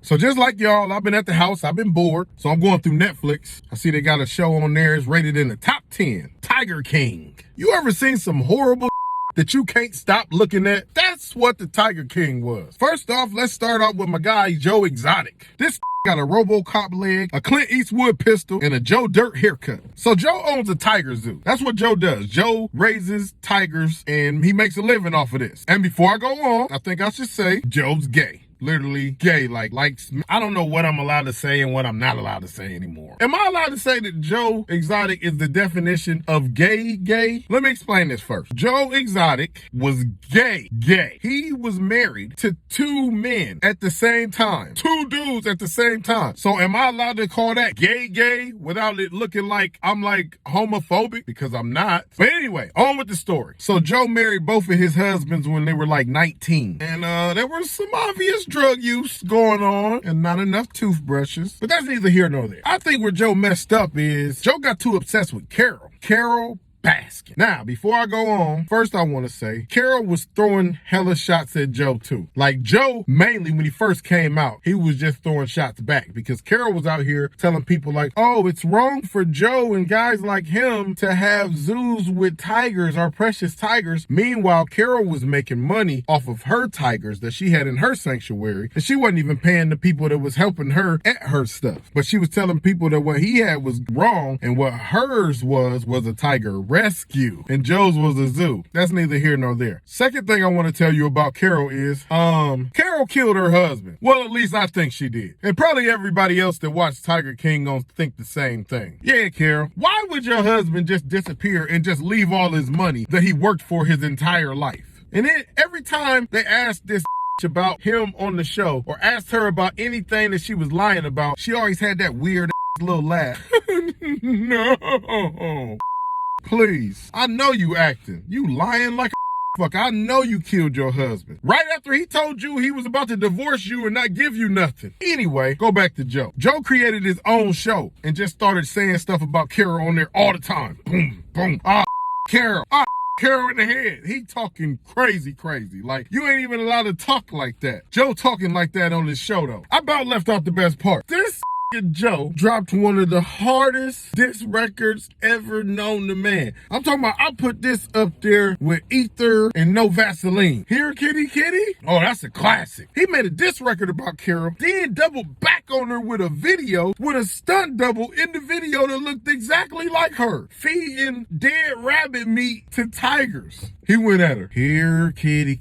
So just like y'all, I've been at the house. I've been bored. So I'm going through Netflix. I see they got a show on there. It's rated in the top 10. Tiger King. You ever seen some horrible that you can't stop looking at? That's what the Tiger King was. First off, let's start off with my guy, Joe Exotic. This got a RoboCop leg, a Clint Eastwood pistol, and a Joe Dirt haircut. So Joe owns a tiger zoo. That's what Joe does. Joe raises tigers, and he makes a living off of this. And before I go on, I think I should say Joe's gay. Literally gay, likes, I don't know what I'm allowed to say and what I'm not allowed to say anymore. Am I allowed to say that Joe Exotic is the definition of gay? Let me explain this first. Joe Exotic was gay. He was married to 2 men at the same time. 2 dudes at the same time. So am I allowed to call that gay without it looking like I'm like homophobic? Because I'm not. But anyway, on with the story. So Joe married both of his husbands when they were like 19. And there was some obvious drug use going on and not enough toothbrushes. But that's neither here nor there. I think where Joe messed up is Joe got too obsessed with Carol Baskin. Now, before I go on, first I want to say Carol was throwing hella shots at Joe too. Like Joe, mainly when he first came out, he was just throwing shots back because Carol was out here telling people like, oh, it's wrong for Joe and guys like him to have zoos with tigers, our precious tigers. Meanwhile, Carol was making money off of her tigers that she had in her sanctuary, and she wasn't even paying the people that was helping her at her stuff. But she was telling people that what he had was wrong and what hers was a tiger rescue, and Joe's was a zoo. That's neither here nor there. Second thing I want to tell you about Carol is, Carol killed her husband. Well, at least I think she did. And probably everybody else that watched Tiger King gonna think the same thing. Yeah, Carol, why would your husband just disappear and just leave all his money that he worked for his entire life? And then every time they asked this about him on the show or asked her about anything that she was lying about, she always had that weird little laugh. No. Please. I know you acting. You lying like a fuck. I know you killed your husband. Right after he told you he was about to divorce you and not give you nothing. Anyway, go back to Joe. Joe created his own show and just started saying stuff about Carol on there all the time. Boom, boom. Carol. Carol in the head. He talking crazy. Like, you ain't even allowed to talk like that. Joe talking like that on his show, though. I about left out the best part. This Joe dropped one of the hardest diss records ever known to man. I'm talking about, I put this up there with Ether and No Vaseline. Here, kitty. Oh, that's a classic. He made a diss record about Carol, then doubled back on her with a video with a stunt double in the video that looked exactly like her, feeding dead rabbit meat to tigers. He went at her. Here, kitty.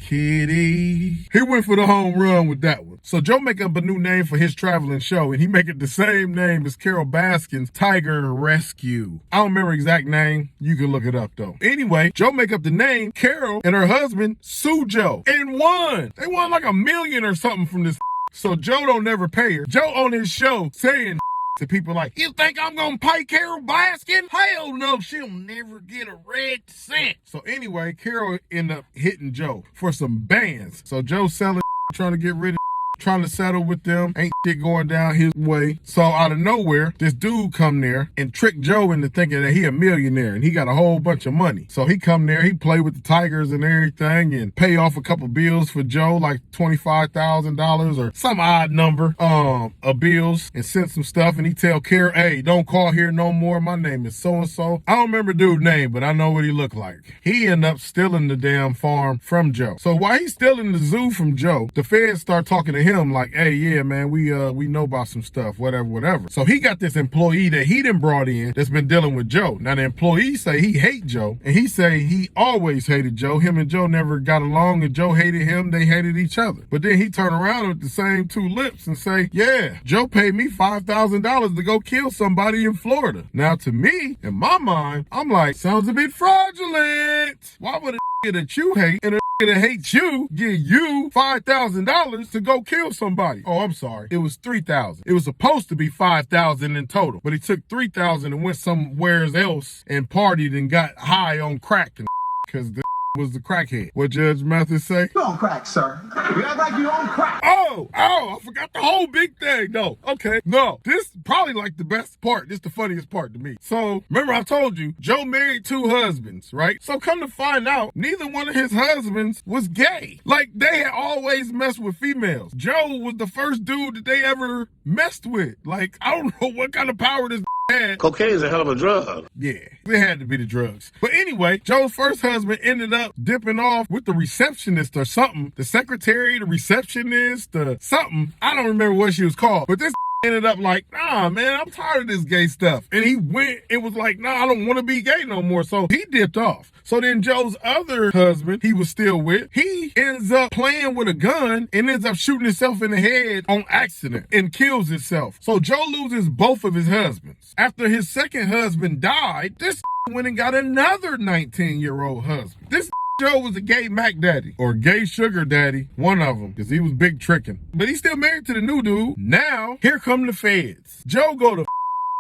He went for the home run with that one. So Joe make up a new name for his traveling show, and he make it the same name as Carol Baskin's Tiger Rescue. I don't remember exact name. You can look it up, though. Anyway, Joe make up the name. Carol and her husband sued Joe and won. They won like $1 million or something from this. So Joe don't never pay her. Joe on his show saying to people like, you think I'm gonna pay Carol Baskin? Hell no, she'll never get a red cent. So anyway, Carol ended up hitting Joe for some bands. So Joe selling, trying to get rid of, trying to settle with them, ain't shit going down his way. So out of nowhere, this dude come there and trick Joe into thinking that he a millionaire and he got a whole bunch of money. So he come there, he play with the tigers and everything and pay off a couple bills for Joe, like $25,000 or some odd number of bills, and send some stuff. And he tell Carol, hey, don't call here no more. My name is so-and-so. I don't remember dude's name, but I know what he looked like. He ended up stealing the damn farm from Joe. So while he's stealing the zoo from Joe, the feds start talking to him like, hey, yeah, man, we know about some stuff, whatever. So he got this employee that he done brought in that's been dealing with Joe. Now the employee say he hate Joe, and he say he always hated Joe. Him and Joe never got along, and Joe hated him. They hated each other. But then he turn around with the same 2 lips and say, yeah, Joe paid me $5,000 to go kill somebody in Florida. Now to me, in my mind, I'm like, sounds a bit fraudulent. Why would a that you hate and a that hates you give you $5,000 to go kill somebody? Oh, I'm sorry. It was $3,000. It was supposed to be $5,000 in total, but he took $3,000 and went somewhere else and partied and got high on crack and because the was the crackhead. What Judge Mathis say? You on crack, sir. You act like you on crack. Oh, I forgot the whole big thing. No, okay. No, this probably like the best part. This the funniest part to me. So, remember I told you, Joe married 2 husbands, right? So come to find out, neither one of his husbands was gay. Like, they had always messed with females. Joe was the first dude that they ever messed with. Like, I don't know what kind of power this had. Cocaine is a hell of a drug. Yeah, it had to be the drugs. But anyway, Joe's first husband ended up dipping off with the receptionist or something. The secretary, the receptionist, something. I don't remember what she was called. But this ended up like, nah, man, I'm tired of this gay stuff. And he went, it was like, nah, I don't want to be gay no more. So he dipped off. So then Joe's other husband, he was still with, he ends up playing with a gun and ends up shooting himself in the head on accident and kills himself. So Joe loses both of his husbands. After his second husband died, this went and got another 19-year-old husband. This Joe was a gay Mac daddy or gay sugar daddy, one of them, because he was big tricking. But he's still married to the new dude. Now, here come the feds. Joe go to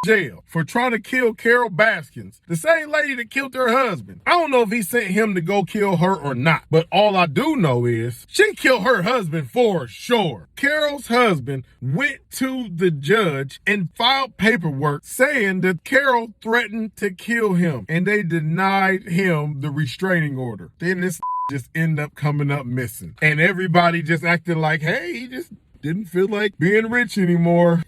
jail for trying to kill Carol Baskins, the same lady that killed her husband. I don't know if he sent him to go kill her or not, but all I do know is she killed her husband for sure. Carol's husband went to the judge and filed paperwork saying that Carol threatened to kill him, and they denied him the restraining order. Then this just ended up coming up missing, and everybody just acted like, hey, he just didn't feel like being rich anymore.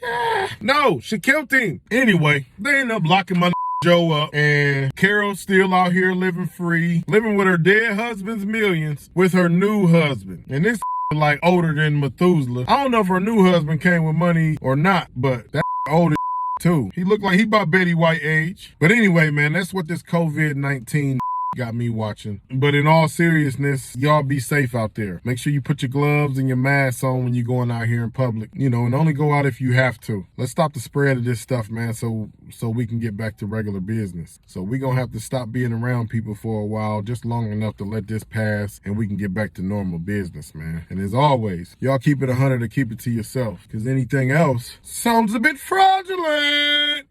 No, she killed him. Anyway, they end up locking my Joe up, and Carol's still out here living free, living with her dead husband's millions with her new husband. And this like older than Methuselah. I don't know if her new husband came with money or not, but that older too. He looked like he about Betty White age. But anyway, man, that's what this COVID-19 got me watching. But in all seriousness, y'all be safe out there. Make sure you put your gloves and your mask on when you're going out here in public, you know, and only go out if you have to. Let's stop the spread of this stuff, man, so we can get back to regular business. So we're gonna have to stop being around people for a while, just long enough to let this pass and we can get back to normal business, man. And as always, y'all keep it 100 or keep it to yourself, because anything else sounds a bit fraudulent.